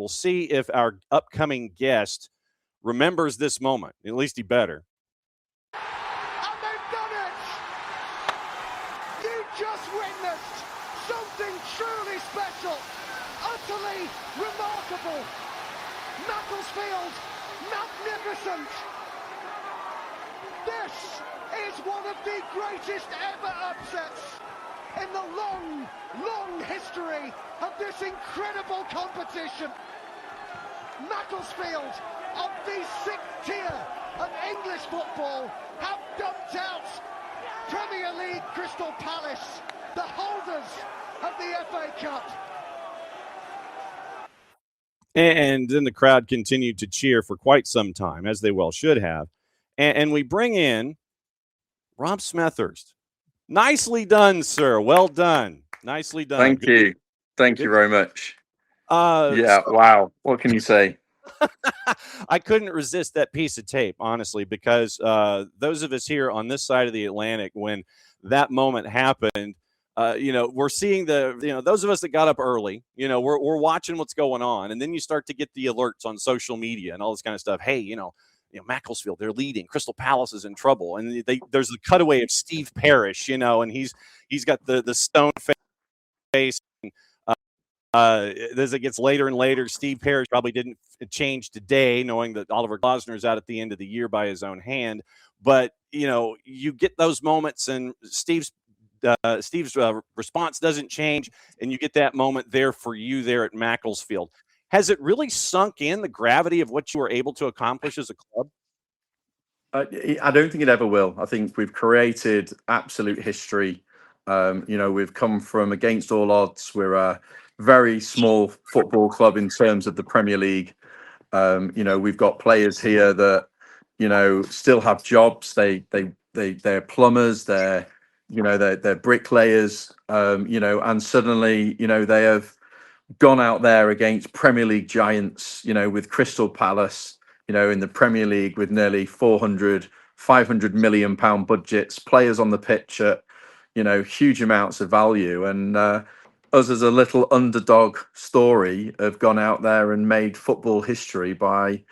We'll see if our upcoming guest remembers this moment. At least he better. And they've done it! You just witnessed something truly special, utterly remarkable. Macclesfield, magnificent. This is one of the greatest ever upsets in the long, long history of this incredible competition. Macclesfield, of the 6th tier of English football, have dumped out Premier League Crystal Palace, the holders of the FA Cup. And then the crowd continued to cheer for quite some time, as they well should have. And we bring in Rob Smethurst. Nicely done, sir. Well done. Nicely done. Thank you. Thank you very much. Wow. What can you say? I couldn't resist that piece of tape, honestly, because those of us here on this side of the Atlantic, when that moment happened, we're seeing those of us that got up early, we're watching what's going on. And then you start to get the alerts on social media and all this kind of stuff. Hey, Macclesfield, they're leading. Crystal Palace is in trouble. And there's a cutaway of Steve Parrish, and he's got the stone face. As it gets later and later, Steve Parrish probably didn't change today, knowing that Oliver Glasner's out at the end of the year by his own hand. But, you get those moments, and Steve's response doesn't change, and you get that moment there for you there at Macclesfield. Has it really sunk in, the gravity of what you were able to accomplish as a club? I don't think it ever will. I think we've created absolute history. We've come from against all odds. We're a very small football club in terms of the Premier League. We've got players here that, still have jobs. They're plumbers, they're bricklayers, and suddenly, they have gone out there against Premier League giants, with Crystal Palace, in the Premier League with nearly 500 million pound budgets, players on the pitch at, huge amounts of value. And us as a little underdog story have gone out there and made football history by,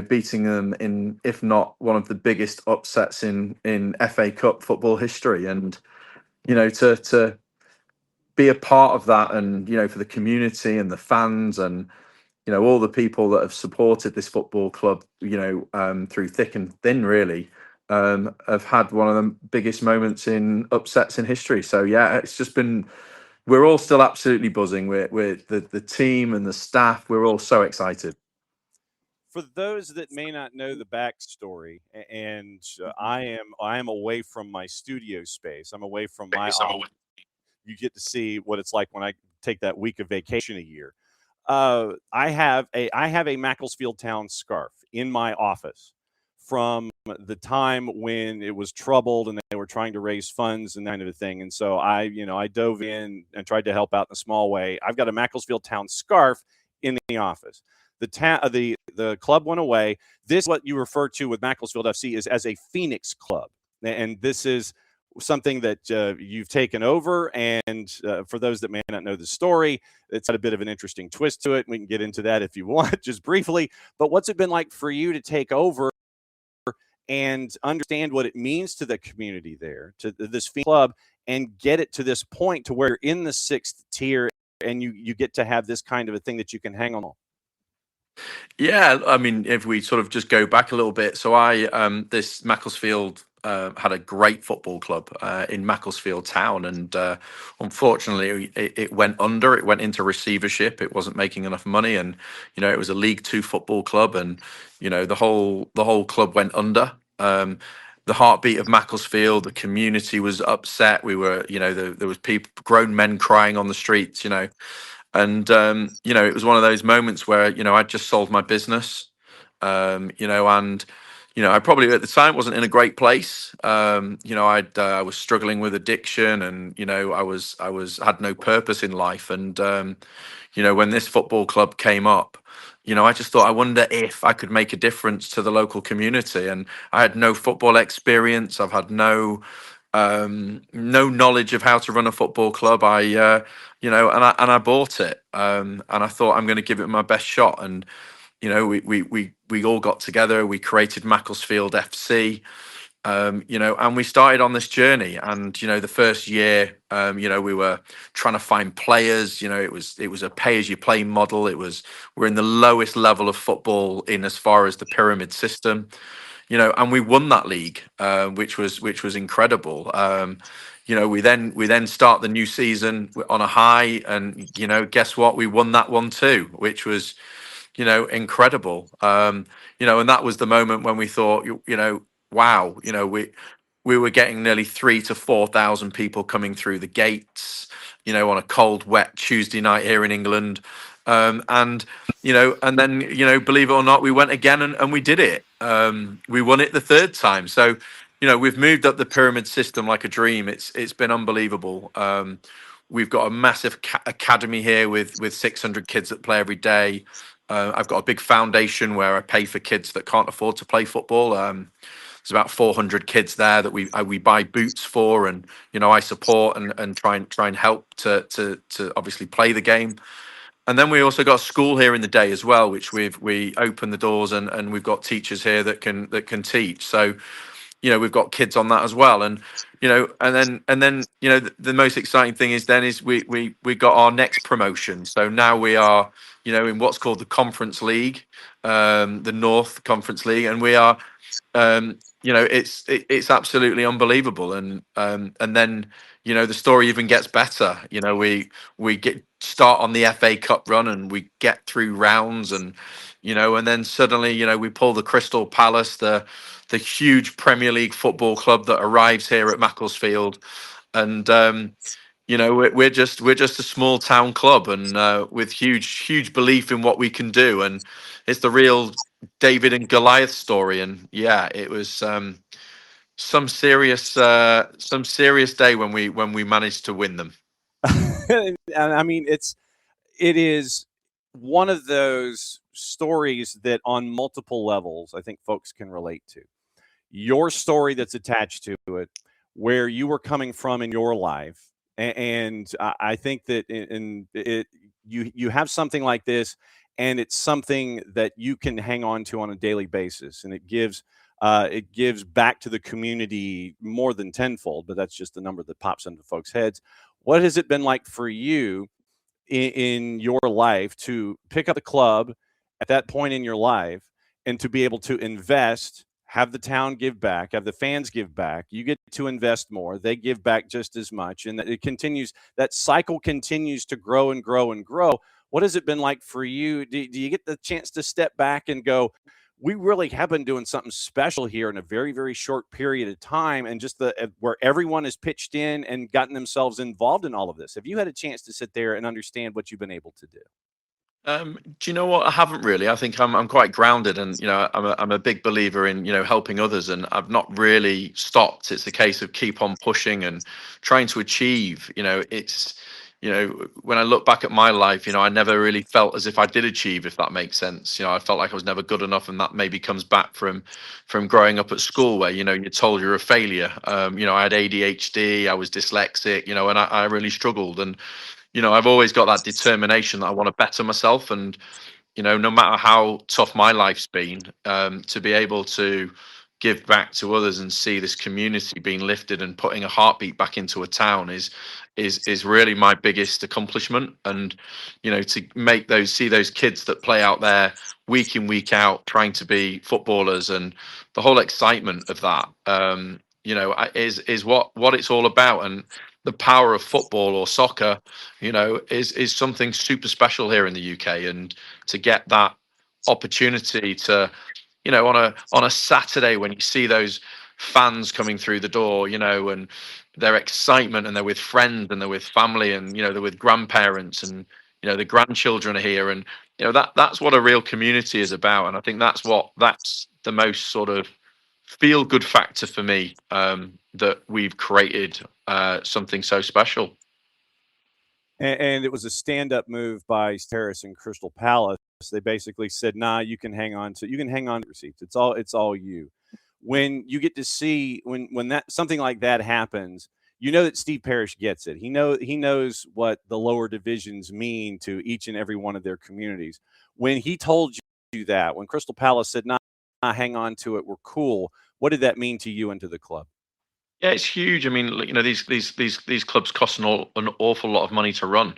beating them in, if not one of the biggest upsets in FA Cup football history. And, to be a part of that, and, for the community and the fans and, all the people that have supported this football club, through thick and thin, really, have had one of the biggest moments in upsets in history. So, yeah, it's just been, we're all still absolutely buzzing with the team and the staff. We're all so excited. For those that may not know the backstory, and I am away from my studio space. I'm away from my office. You get to see what it's like when I take that week of vacation a year. I have a Macclesfield Town scarf in my office from the time when it was troubled and they were trying to raise funds and that kind of a thing. And so I dove in and tried to help out in a small way. I've got a Macclesfield Town scarf in the office. The club went away. This, what you refer to with Macclesfield FC, is as a Phoenix club, and this is something that you've taken over. And for those that may not know the story, it's had a bit of an interesting twist to it. We can get into that if you want, just briefly. But what's it been like for you to take over and understand what it means to the community there, to this club, and get it to this point to where you're in the 6th tier and you get to have this kind of a thing that you can hang on? Yeah, I mean, if we sort of just go back a little bit. So this Macclesfield had a great football club in Macclesfield Town, and unfortunately it went under. It went into receivership. It wasn't making enough money, and it was a League Two football club, and the whole club went under. The heartbeat of Macclesfield, the community was upset. We were, there was grown men crying on the streets, and it was one of those moments where I just sold my business, and I probably at the time wasn't in a great place. I was struggling with addiction, and I had no purpose in life. And when this football club came up, I just thought, I wonder if I could make a difference to the local community. And I had no football experience. I've had no no knowledge of how to run a football club. And I bought it, and I thought I'm going to give it my best shot. And we all got together. We created Macclesfield FC. And we started on this journey. And the first year, we were trying to find players. It was a pay as you play model. We're in the lowest level of football in as far as the pyramid system. And we won that league, which was incredible. We then start the new season on a high, and guess what? We won that one too, which was incredible. And that was the moment when we thought, wow, we were getting nearly 3,000 to 4,000 people coming through the gates, on a cold, wet Tuesday night here in England. And then, believe it or not, we went again and we did it. We won it the third time. So, we've moved up the pyramid system like a dream. It's been unbelievable. We've got a massive academy here with 600 kids that play every day. I've got a big foundation where I pay for kids that can't afford to play football. There's about 400 kids there that we buy boots for, and I support and try and help to obviously play the game. And then we also got a school here in the day as well, which we open the doors, and we've got teachers here that can teach. So we've got kids on that as well. And then the most exciting thing is we got our next promotion. So now we are in what's called the Conference League, the North Conference League, and we are it's absolutely unbelievable. And then the story even gets better. We start on the FA Cup run, and we get through rounds, and and then suddenly we pull the Crystal Palace, the huge Premier League football club that arrives here at Macclesfield. And we're just a small town club, and with huge belief in what we can do. And it's the real David and Goliath story. And yeah, it was some serious day when we managed to win them. And I mean, it is one of those stories that on multiple levels, I think folks can relate to. Your story that's attached to it, where you were coming from in your life, and I think that you have something like this, and it's something that you can hang on to on a daily basis, and it gives back to the community more than tenfold. But that's just the number that pops into folks' heads. What has it been like for you in your life to pick up the club at that point in your life, and to be able to invest, have the town give back, have the fans give back, you get to invest more, they give back just as much, and that cycle continues to grow and grow and grow. What has it been like for you? Do you get the chance to step back and go, we really have been doing something special here in a very, very short period of time, and just where everyone has pitched in and gotten themselves involved in all of this? Have you had a chance to sit there and understand what you've been able to do? Do you know what? I haven't really. I think I'm quite grounded, and I'm a big believer in helping others, and I've not really stopped. It's a case of keep on pushing and trying to achieve. It's when I look back at my life, I never really felt as if I did achieve, if that makes sense. I felt like I was never good enough, and that maybe comes back from growing up at school where you're told you're a failure. I had ADHD, I was dyslexic, and I really struggled. And I've always got that determination that I want to better myself. And no matter how tough my life's been, to be able to give back to others and see this community being lifted and putting a heartbeat back into a town is really my biggest accomplishment. And to see those kids that play out there week in, week out, trying to be footballers, and the whole excitement of that, is what it's all about. And the power of football or soccer, is something super special here in the UK. And to get that opportunity to, on a Saturday when you see those fans coming through the door, and their excitement, and they're with friends, and they're with family, and they're with grandparents, and the grandchildren are here, and that's what a real community is about. And I think that's the most sort of feel good factor for me, that we've created something so special. And it was a stand-up move by Terrace and Crystal Palace. They basically said, "Nah, you can hang on to receipts. It's all you." when you get to see when that something like that happens, you know that Steve Parrish gets it. He knows what the lower divisions mean to each and every one of their communities. When he told you that, when Crystal Palace said, "Nah, hang on to it, we're cool," what did that mean to you and to the club? Yeah, it's huge. I mean, these clubs cost an awful lot of money to run.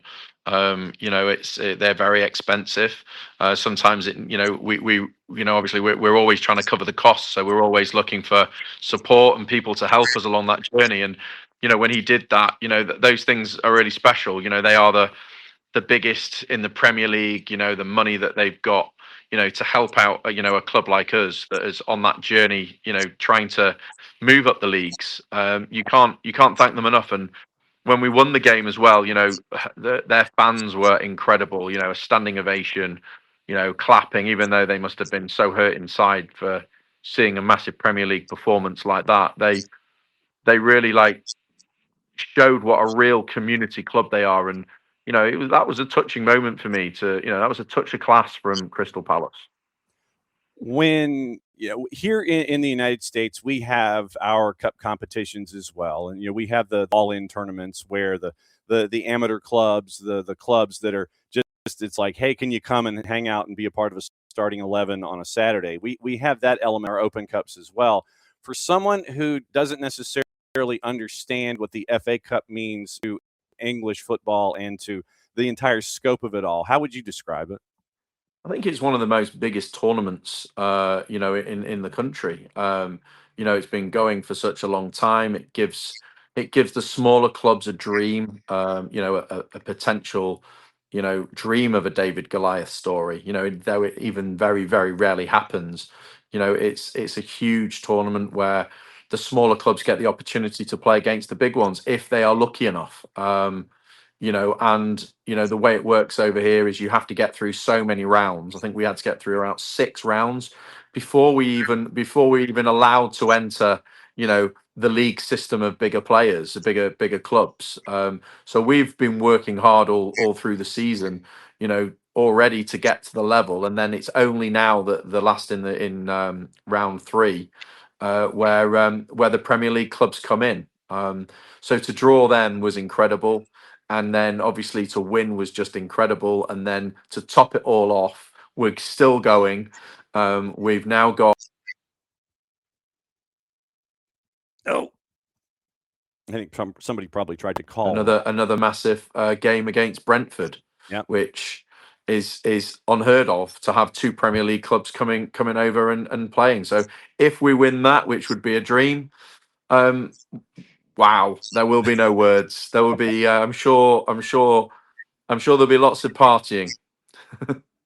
They're very expensive. Sometimes obviously we're always trying to cover the costs, so we're always looking for support and people to help us along that journey. And when he did that, those things are really special. They are the biggest in the Premier League. The money that they've got, to help out, a club like us that is on that journey, trying to move up the leagues. You can't thank them enough. And when we won the game as well, their fans were incredible. A standing ovation, clapping, even though they must have been so hurt inside for seeing a massive Premier League performance like that. They really showed what a real community club they are. And that was a touching moment for me. That was a touch of class from Crystal Palace. When here in the United States, we have our cup competitions as well, and we have the all-in tournaments where the amateur clubs, the clubs that are just, it's like, hey, can you come and hang out and be a part of a starting 11 on a Saturday? We have that element, our open cups as well. For someone who doesn't necessarily understand what the FA Cup means to English football and to the entire scope of it all, how would you describe it? I think it's one of the most biggest tournaments, in the country. It's been going for such a long time. It gives the smaller clubs a dream, a potential, dream of a David Goliath story. Though it even very, very rarely happens. It's a huge tournament where the smaller clubs get the opportunity to play against the big ones if they are lucky enough. The way it works over here is you have to get through so many rounds. I think we had to get through around 6 rounds before we even allowed to enter, the league system of bigger players, the bigger clubs. So we've been working hard all through the season, already to get to the level, and then it's only now that the last in round 3, where the Premier League clubs come in. So to draw them was incredible. And then obviously to win was just incredible. And then to top it all off, we're still going. We've now got. Oh, I think somebody probably tried to call Another massive game against Brentford, yeah, which is unheard of, to have 2 Premier League clubs coming over and playing. So if we win that, which would be a dream, wow, there will be no words. There will be, I'm sure there'll be lots of partying.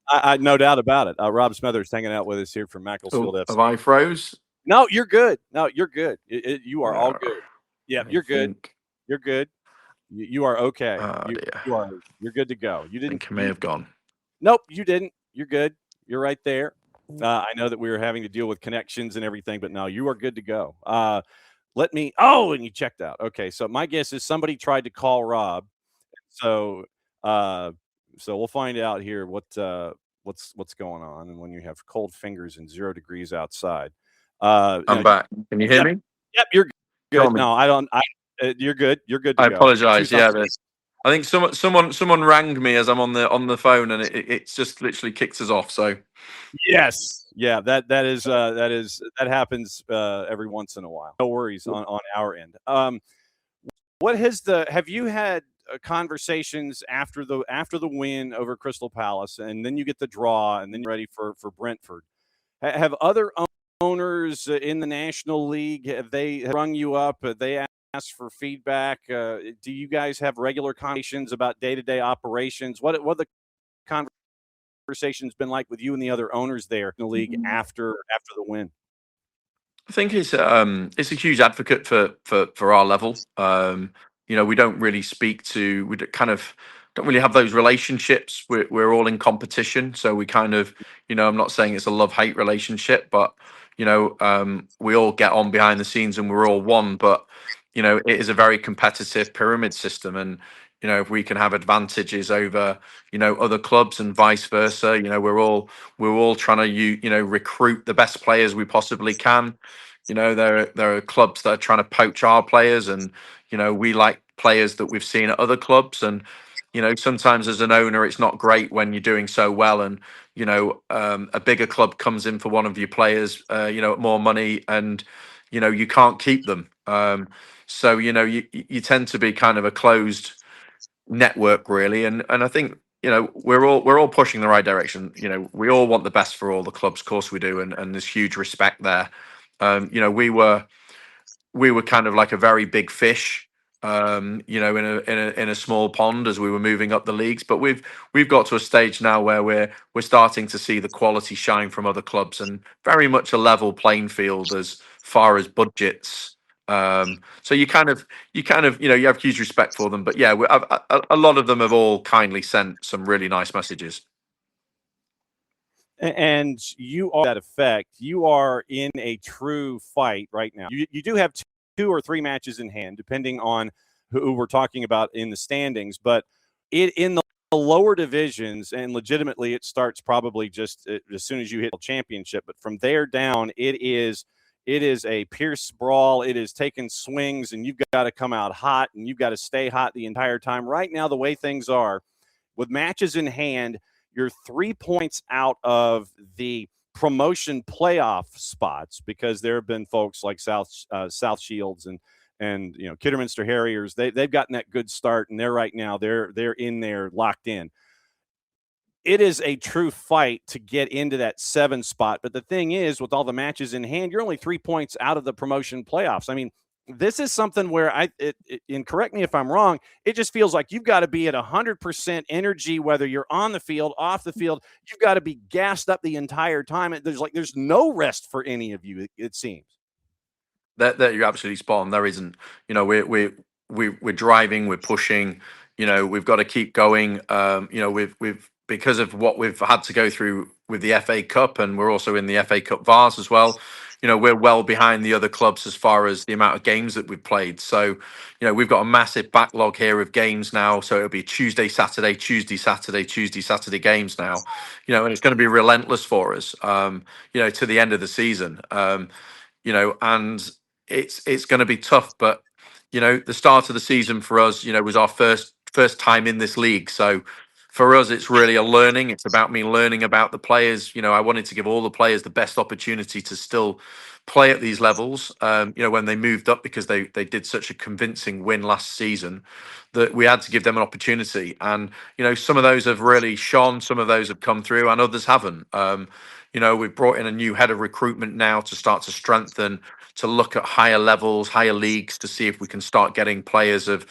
I no doubt about it. Rob Smethurst hanging out with us here from Macclesfield FC. Have I froze? No, you're good. No, you're good. You are all good. Yeah, you're good. You're good. You are okay. You're good to go. You didn't. I think I may have gone. Nope, you didn't. You're good. You're right there. I know that we were having to deal with connections and everything, but no, you are good to go. And you checked out. Okay, so my guess is somebody tried to call Rob. So we'll find out here what's going on, and when you have cold fingers and 0 degrees outside. I'm back. Can you hear me? Yep, you're good. No, I don't. You're good. You're good to I go. apologize. Yeah, I think someone rang me as I'm on the phone, and it's just literally kicks us off. So yes, yeah, that happens every once in a while. No worries on our end. Have you had conversations after the win over Crystal Palace, and then you get the draw, and then you're ready for Brentford? Have other owners in the National League, have they rung you up? Have they asked for feedback? Do you guys have regular conversations about day-to-day operations? What the conversations been like with you and the other owners there in the league after the win? I think it's a huge advocate for our level. We don't really don't really have those relationships. We're all in competition, so we kind of, I'm not saying it's a love-hate relationship, but we all get on behind the scenes and we're all one. But it is a very competitive pyramid system, and if we can have advantages over other clubs and vice versa, we're all trying to recruit the best players we possibly can. You know, there are clubs that are trying to poach our players, and you know, we like players that we've seen at other clubs. And you know, sometimes as an owner, it's not great when you're doing so well, and you know, a bigger club comes in for one of your players, you know, at more money, and you know, you can't keep them. So you know, you tend to be kind of a closed network, really. And I think, you know, we're all pushing the right direction. You know, we all want the best for all the clubs, of course we do, and there's huge respect there. You know, we were kind of like a very big fish, you know, in a small pond as we were moving up the leagues. But we've got to a stage now where we're starting to see the quality shine from other clubs, and very much a level playing field as far as budgets. So you kind of you know, you have huge respect for them. But yeah, a lot of them have all kindly sent some really nice messages. And you are that effect. You are in a true fight right now. You do have two or three matches in hand, depending on who we're talking about in the standings. But in the lower divisions, and legitimately, it starts probably just as soon as you hit the championship. But from there down, it is a pierce brawl. It is taking swings, and you've got to come out hot, and you've got to stay hot the entire time. Right now, the way things are, with matches in hand, you're 3 points out of the promotion playoff spots, because there have been folks like South Shields and you know, Kidderminster Harriers. They've gotten that good start, and they're in there locked in. It is a true fight to get into that 7 spot. But the thing is, with all the matches in hand, you're only 3 points out of the promotion playoffs. I mean, this is something where and correct me if I'm wrong, it just feels like you've got to be at 100% energy, whether you're on the field, off the field. You've got to be gassed up the entire time. There's no rest for any of you, it seems. That you're absolutely spot on. There isn't. You know, we're driving, we're pushing. You know, we've got to keep going. You know, we've because of what we've had to go through with the FA Cup, and we're also in the FA Cup Vars as well. You know, we're well behind the other clubs as far as the amount of games that we've played. So, you know, we've got a massive backlog here of games now. So it'll be Tuesday, Saturday, Tuesday, Saturday, Tuesday, Saturday games now. You know, and it's going to be relentless for us. You know, to the end of the season. You know, and it's going to be tough. But you know, the start of the season for us, you know, was our first time in this league. So for us, it's really a learning. It's about me learning about the players. You know, I wanted to give all the players the best opportunity to still play at these levels. You know, when they moved up, because they did such a convincing win last season, that we had to give them an opportunity. And you know, some of those have really shone, some of those have come through, and others haven't. You know, we've brought in a new head of recruitment now to start to strengthen, to look at higher levels, higher leagues, to see if we can start getting players of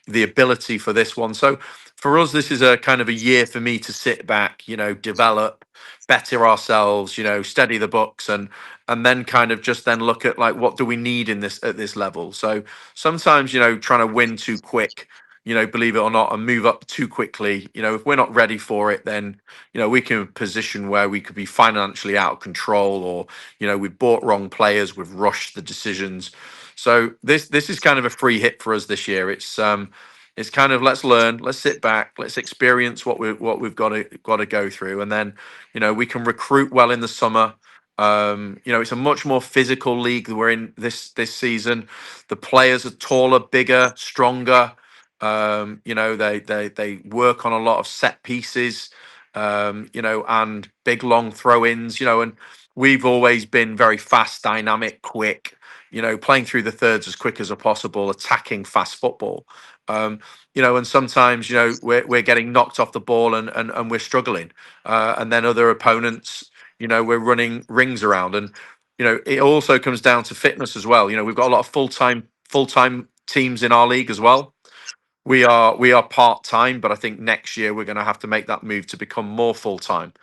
the ability for this one. So for us, this is a kind of a year for me to sit back, you know, develop, better ourselves, you know, steady the books, and then kind of just then look at like, what do we need in this at this level. So sometimes, you know, trying to win too quick, you know, believe it or not, and move up too quickly, you know, if we're not ready for it, then you know, we can position where we could be financially out of control, or you know, we've bought wrong players, we've rushed the decisions. So this is kind of a free hit for us this year. It's kind of, let's learn, let's sit back, let's experience what we've got to go through, and then you know, we can recruit well in the summer. You know, it's a much more physical league that we're in this season. The players are taller, bigger, stronger. You know, they work on a lot of set pieces, you know, and big long throw-ins, you know, and we've always been very fast, dynamic, quick, you know, playing through the thirds as quick as possible, attacking fast football. You know, and sometimes, you know, we're getting knocked off the ball, and we're struggling. And then other opponents, you know, we're running rings around. And, you know, it also comes down to fitness as well. You know, we've got a lot of full-time teams in our league as well. We are part-time, but I think next year we're going to have to make that move to become more full-time.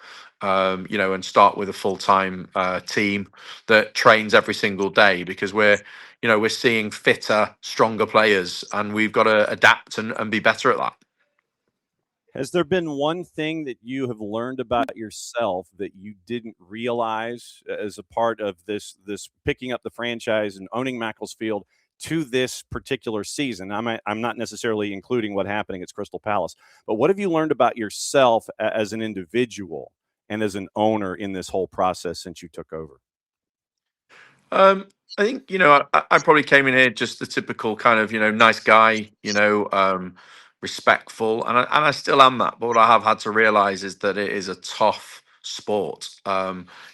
You know, and start with a full-time team that trains every single day, because we're seeing fitter, stronger players, and we've got to adapt and be better at that. Has there been one thing that you have learned about yourself that you didn't realize as a part of this picking up the franchise and owning Macclesfield to this particular season? I'm not necessarily including what happening at Crystal Palace, but what have you learned about yourself as an individual and as an owner in this whole process since you took over? I think, I probably came in here just the typical kind of, nice guy, respectful, and I still am that. But what I have had to realize is that it is a tough sport.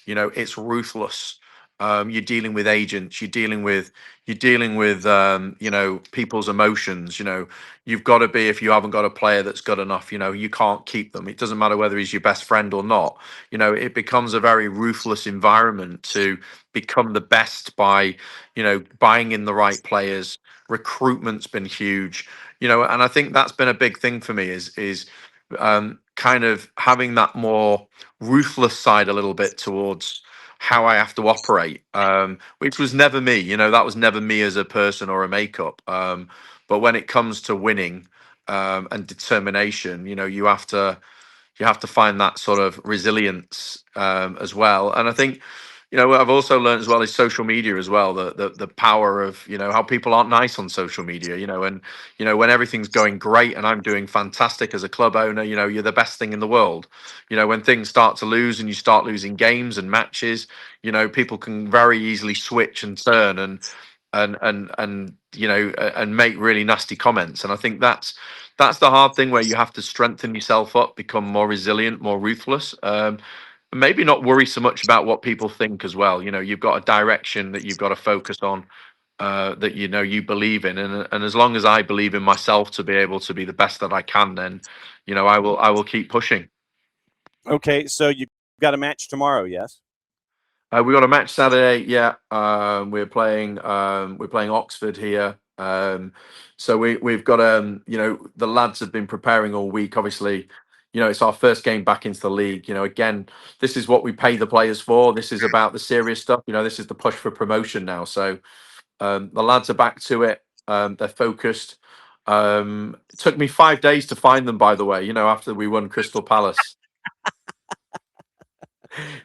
It's ruthless. You're dealing with agents. You're dealing with people's emotions. You've got to be, if you haven't got a player that's good enough, you can't keep them. It doesn't matter whether he's your best friend or not. It becomes a very ruthless environment to become the best by buying in the right players. Recruitment's been huge, and I think that's been a big thing for me is kind of having that more ruthless side a little bit towards how I have to operate, which was never me. That was never me as a person or a makeup. But when it comes to winning and determination, you have to find that sort of resilience as well. And I think, what I've also learned as well is social media as well, the power of, how people aren't nice on social media, and, when everything's going great and I'm doing fantastic as a club owner, you're the best thing in the world. When things start to lose and you start losing games and matches, people can very easily switch and turn and make really nasty comments. And I think that's the hard thing, where you have to strengthen yourself up, become more resilient, more ruthless, and maybe not worry so much about what people think as well. You've got a direction that you've got to focus on, that you believe in, and as long as I believe in myself to be able to be the best that I can, then I will keep pushing. Okay, so you've got a match tomorrow, yes? We got a match Saturday. Yeah, we're playing Oxford here. So we've got the lads have been preparing all week. Obviously, it's our first game back into the league. Again, this is what we pay the players for. This is about the serious stuff. This is the push for promotion now. So the lads are back to it. They're focused. It took me 5 days to find them, by the way. After we won Crystal Palace.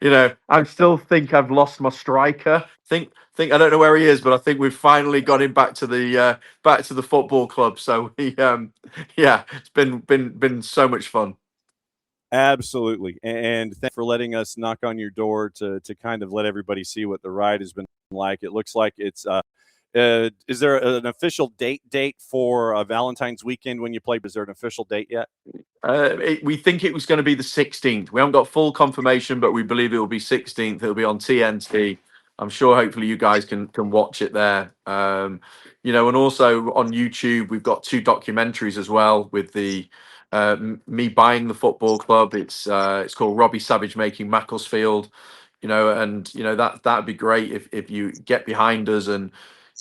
I still think I've lost my striker. Think I don't know where he is, but I think we've finally got him back to the football club. So yeah, it's been so much fun. Absolutely. And thanks for letting us knock on your door to kind of let everybody see what the ride has been like. It looks like it's is there an official date for Valentine's weekend when you play? Is there an official date yet? We think it was going to be the 16th. We haven't got full confirmation, but we believe it will be 16th. It'll be on TNT. I'm sure hopefully you guys can watch it there. And also on YouTube, we've got 2 documentaries as well with the me buying the football club. It's called Robbie Savage Making Macclesfield. That'd be great if you get behind us and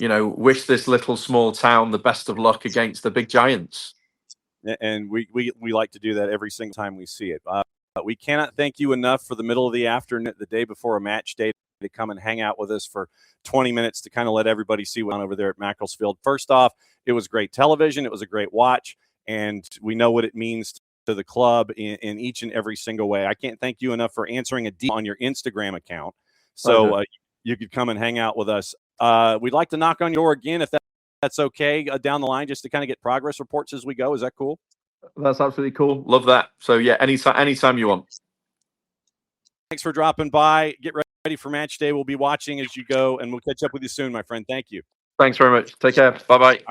wish this little small town the best of luck against the big giants. And we like to do that every single time we see it. We cannot thank you enough for the middle of the afternoon, the day before a match day, to come and hang out with us for 20 minutes to kind of let everybody see what's on over there at Macclesfield. First off, it was great television. It was a great watch, and we know what it means to the club in each and every single way. I can't thank you enough for answering a DM on your Instagram account. So you could come and hang out with us. We'd like to knock on your door again if that's okay down the line, just to kind of get progress reports as we go. Is that cool? That's absolutely cool. Love that. So yeah, anytime you want. Thanks for dropping by. Get ready for match day. We'll be watching as you go, and we'll catch up with you soon, my friend. Thank you. Thanks very much. Take care. Bye-bye.